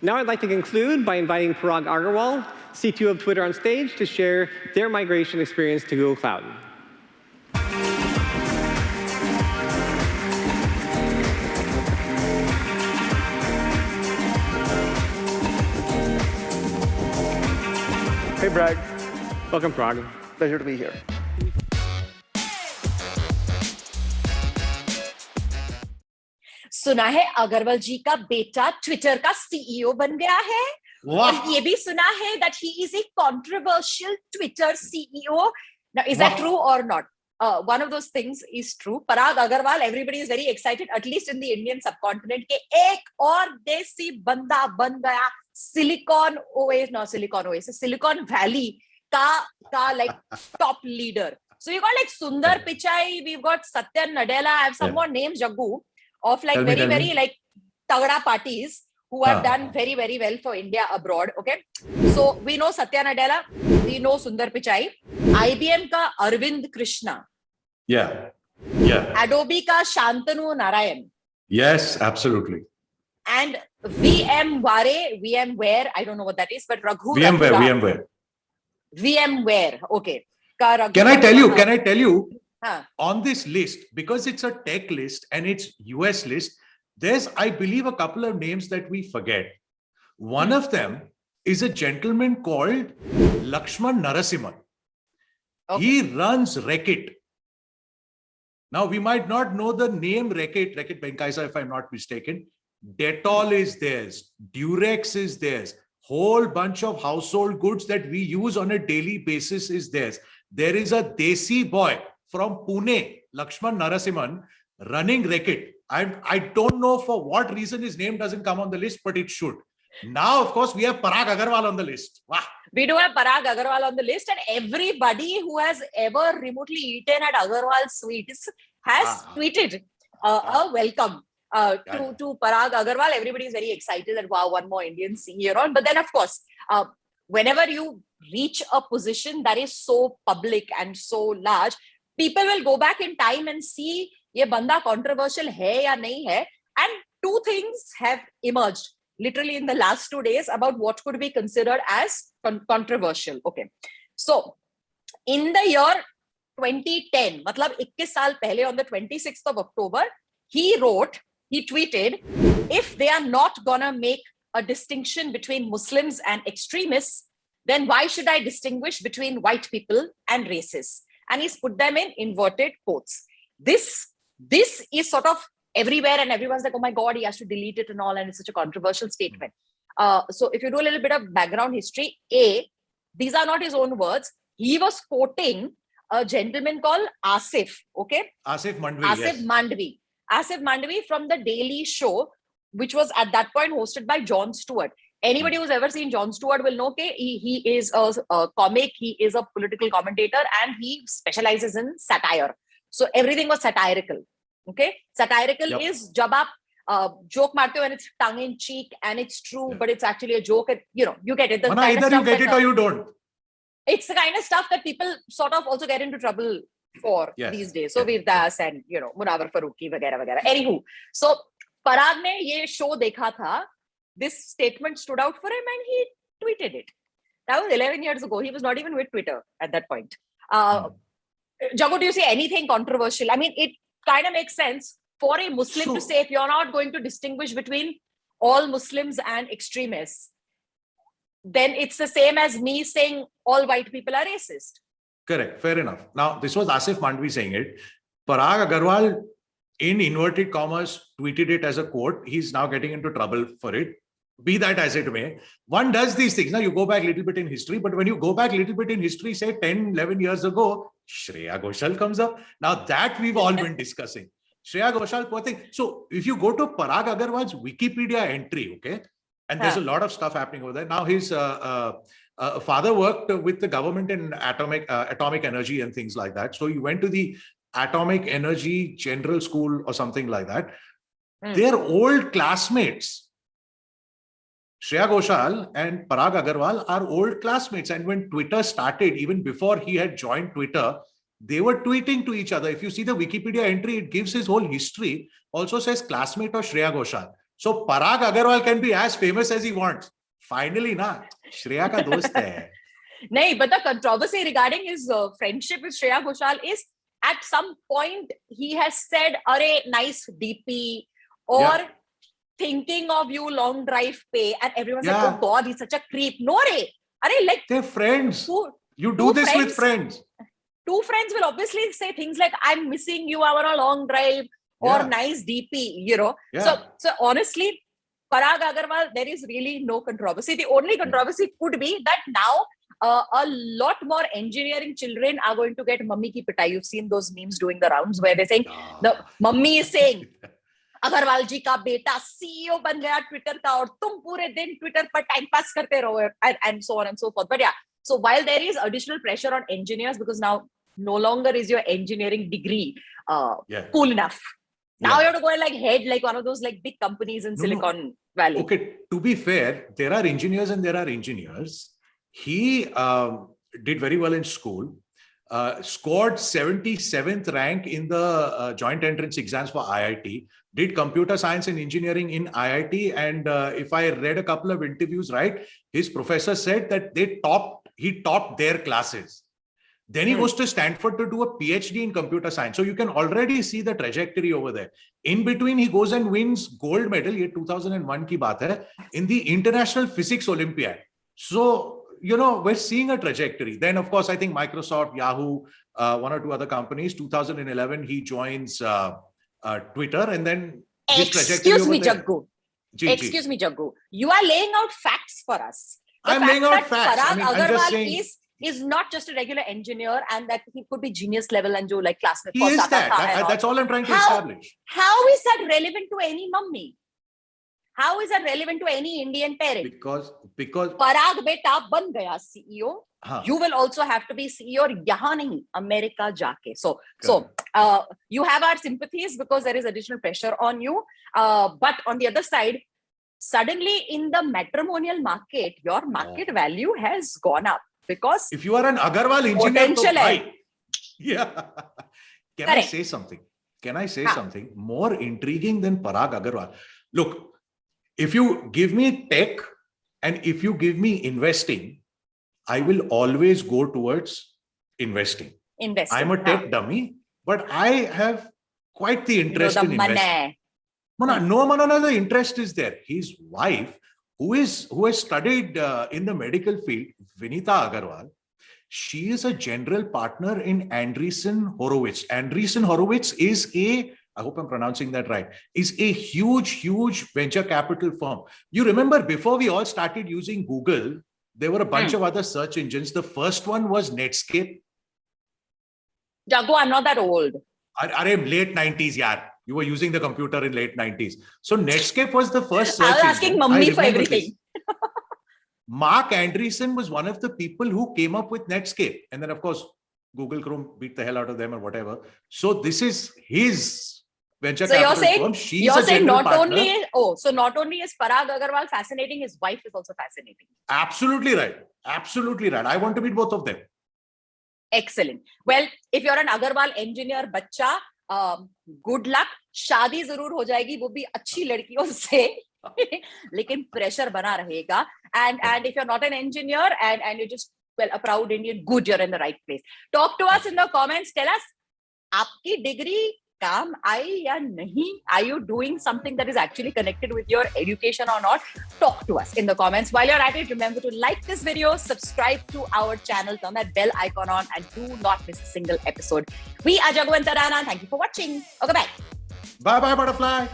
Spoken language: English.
Now I'd like to conclude by inviting Parag Agarwal, CTO of Twitter, on stage to share their migration experience to Google Cloud. Hey, Brad. Welcome, Parag. Pleasure to be here. सुना है अग्रवाल जी का बेटा Twitter का CEO बन गया है और ये भी सुना है that he is a controversial Twitter CEO. Now, is that true or not? One of those things is true. Parag Agarwal, everybody is very excited, at least in the Indian subcontinent, के एक और देसी बंदा बन गया Silicon Valley का like top leader. So you got like Sundar Pichai, we've got Satya Nadella, I have some more names, Jaggu, of like very like tagda parties who have done very well for India abroad. Okay, so we know Satya Nadella, we know Sundar Pichai, IBM ka Arvind Krishna, Adobe ka Shantanu Narayan, yes, absolutely, and VMware, I don't know what that is, but Raghu VMware, okay. Can I tell you on this list, because it's a tech list and it's US list, there's, I believe, a couple of names that we forget. One of them is a gentleman called Lakshman Narasimhan. Okay. He runs Reckitt. Now, we might not know the name Reckitt Benckiser, if I'm not mistaken. Dettol is theirs. Durex is theirs. Whole bunch of household goods that we use on a daily basis is theirs. There is a Desi boy from Pune, Lakshman Narasimhan, running Reckitt. I don't know for what reason his name doesn't come on the list, but it should. Now, of course, we have Parag Agarwal on the list. Wow. We do have Parag Agarwal on the list, and everybody who has ever remotely eaten at Agarwal Sweets has tweeted a welcome to Parag Agarwal. Everybody is very excited that, wow, one more Indian CEO on. But then, of course, whenever you reach a position that is so public and so large, people will go back in time and see ये बंदा controversial है या नहीं है, and two things have emerged literally in the last 2 days about what could be considered as controversial. Okay, so in the year 2010, मतलब 21 साल पहले, on the 26th of October, he tweeted, if they are not gonna make a distinction between Muslims and extremists, then why should I distinguish between white people and racists? And he's put them in inverted quotes. This is sort of everywhere, and everyone's like, oh my God, he has to delete it and all, and it's such a controversial statement. So if you do a little bit of background history, these are not his own words. He was quoting a gentleman called Asif, okay? Asif Mandvi. Asif Mandvi from The Daily Show, which was at that point hosted by Jon Stewart. Anybody who's ever seen Jon Stewart will know that he is a comic, he is a political commentator, and he specializes in satire. So everything was satirical. Okay, satirical is jab aap joke marte ho and it's tongue in cheek and it's true, but it's actually a joke. And, you know, you get it. Either you get it or you don't. It's the kind of stuff that people sort of also get into trouble for these days. So Veer Das and, you know, Munawar Farooqi, वगैरह. Anywho, so Parag ने ये show देखा था. This statement stood out for him and he tweeted it. That was 11 years ago. He was not even with Twitter at that point. Jago, do you see anything controversial? I mean, it kind of makes sense for a Muslim to say, if you're not going to distinguish between all Muslims and extremists, then it's the same as me saying all white people are racist. Correct. Fair enough. Now, this was Asif Mandvi saying it. Parag Agarwal, in inverted commas, tweeted it as a quote. He's now getting into trouble for it. Be that as it may, one does these things. Now, you go back a little bit in history, but when you go back a little bit in history, say 10, 11 years ago, Shreya Ghoshal comes up. Now, that we've all been discussing. Shreya Ghoshal, poor thing. So, if you go to Parag Agarwal's Wikipedia entry, okay, and there's a lot of stuff happening over there. Now, his father worked with the government in atomic energy and things like that. So, he went to the Atomic Energy General School or something like that. They're old classmates. Shreya Ghoshal and Parag Agarwal are old classmates. And when Twitter started, even before he had joined Twitter, they were tweeting to each other. If you see the Wikipedia entry, it gives his whole history. Also says classmate of Shreya Ghoshal. So Parag Agarwal can be as famous as he wants. Finally, na. Shreya ka dost hai. No, but the controversy regarding his friendship with Shreya Ghoshal is at some point he has said, "Arey, nice DP," or Yeah. thinking of you, long drive pay, and everyone's like, Yeah. "Oh God, he's such a creep." No, arey, like They're friends. two, You do two this with friends. two friends will obviously say things like, "I'm missing you, I want a long drive," or Yeah. "Nice DP," you know. Yeah. So honestly, Parag Agarwal, there is really no controversy. The only controversy could be that now a lot more engineering children are going to get mummy ki pitai. You've seen those memes doing the rounds where they're saying, the mummy is saying, Agarwal जी का बेटा CEO बन गया Twitter का और तुम पूरे दिन Twitter पर टाइम पास करते रहो and so on and so forth. But yeah, so while there is additional pressure on engineers because now no longer is your engineering degree cool enough. Now you have to go and like head like one of those like big companies in Silicon Valley. Okay, to be fair, there are engineers and there are engineers. He did very well in school. Scored 77th rank in the joint entrance exams for IIT, did computer science and engineering in IIT. And if I read a couple of interviews, right, his professor said that he topped their classes. Then he goes to Stanford to do a PhD in computer science. So you can already see the trajectory over there. In between, he goes and wins gold medal, ye 2001 ki baat hai, in the International Physics Olympiad. So, you know, we're seeing a trajectory. Then, of course, I think Microsoft, Yahoo, one or two other companies. 2011, he joins Twitter, and then his trajectory. Excuse me, there. Jaggu. Ji, Excuse me, Jaggu. You are laying out facts for us. I'm laying out facts. Parag I mean, I'm just Agarwal saying, is not just a regular engineer, and that he could be genius level and do like classmate. he is that. That's all I'm trying to establish. How is that relevant to any mummy? How is that relevant to any Indian parent? Because Parag beta ban gaya CEO. You will also have to be CEO yahan nahi, America jaake. So you have our sympathies because there is additional pressure on you. But on the other side, suddenly in the matrimonial market, your market value has gone up because if you are an Agarwal engineer, potential hai. Yeah. Can I say something? Can I say something more intriguing than Parag Agarwal? Look, if you give me tech and if you give me investing, I will always go towards investing. I'm a tech dummy, but I have quite the interest in investing. No, the interest is there. His wife, who has studied in the medical field, Vinita Agarwal, she is a general partner in Andreessen Horowitz. Andreessen Horowitz is I hope I'm pronouncing that right, is a huge venture capital firm. You remember before we all started using Google, there were a bunch of other search engines. The first one was Netscape. Jaggu, I'm not that old. Late 90s, yaar. You were using the computer in late 90s. So Netscape was the first search engine. I was asking mummy for everything. Mark Andreessen was one of the people who came up with Netscape. And then, of course, Google Chrome beat the hell out of them or whatever. So this is his venture capital firm. You're saying not only is Parag Agarwal fascinating, his wife is also fascinating. Absolutely right. Absolutely right. I want to meet both of them. Excellent. Well, if you're an Agarwal engineer bacha, good luck. शादी जरूर हो जाएगी वो भी अच्छी लड़कियों से लेकिन pressure बना रहेगा. And if you're not an engineer and you're just a proud Indian, good, you're in the right place. Talk to us in the comments. Tell us, आपकी degree काम आई या नहीं? Are you doing something that is actually connected with your education or not? Talk to us in the comments. While you're at it, remember to like this video, subscribe to our channel, turn that bell icon on, and do not miss a single episode. We are Jaggu and Tarana. Thank you for watching. Okay, bye. Bye, butterfly.